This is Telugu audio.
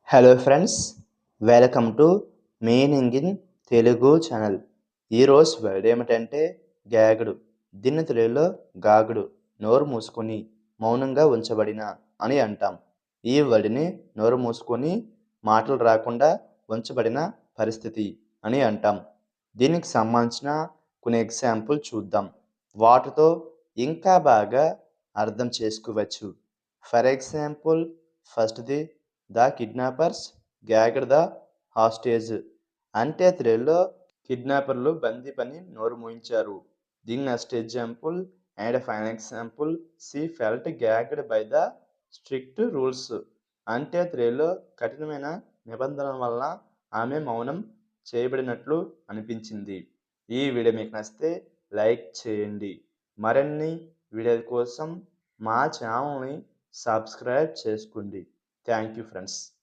Hello friends, welcome to meaning in Telugu channel. ఈరోజు వర్డ్ ఏమిటంటే గాగడు. దీన్ని తెలుగులో గాగుడు, నోరు మూసుకొని మౌనంగా ఉంచబడిన అని అంటాం. ఈ వర్డ్ని నోరు మూసుకొని మాటలు రాకుండా ఉంచబడిన పరిస్థితి అని అంటాం. దీనికి సంబంధించిన కొన్ని ఎగ్జాంపుల్ చూద్దాం. వాటితో ఇంకా బాగా అర్థం చేసుకోవచ్చు. ఫర్ ఎగ్జాంపుల్, ఫస్ట్ది the kidnappers gagged the hostage. అంటే తెలుగులో కిడ్నాపర్లు బందీ పని నోరు మూయించారు. దీని next example and final example, she felt gagged by the strict rules. అంటే తెలుగులో కఠినమైన నిబంధనల వల్ల ఆమె మౌనం చేయబడినట్లు అనిపించింది. ఈ వీడియో మీకు నచ్చితే లైక్ చేయండి. మరిన్ని వీడియోల కోసం మా ఛానల్ని సబ్స్క్రైబ్ చేసుకోండి. Thank you friends.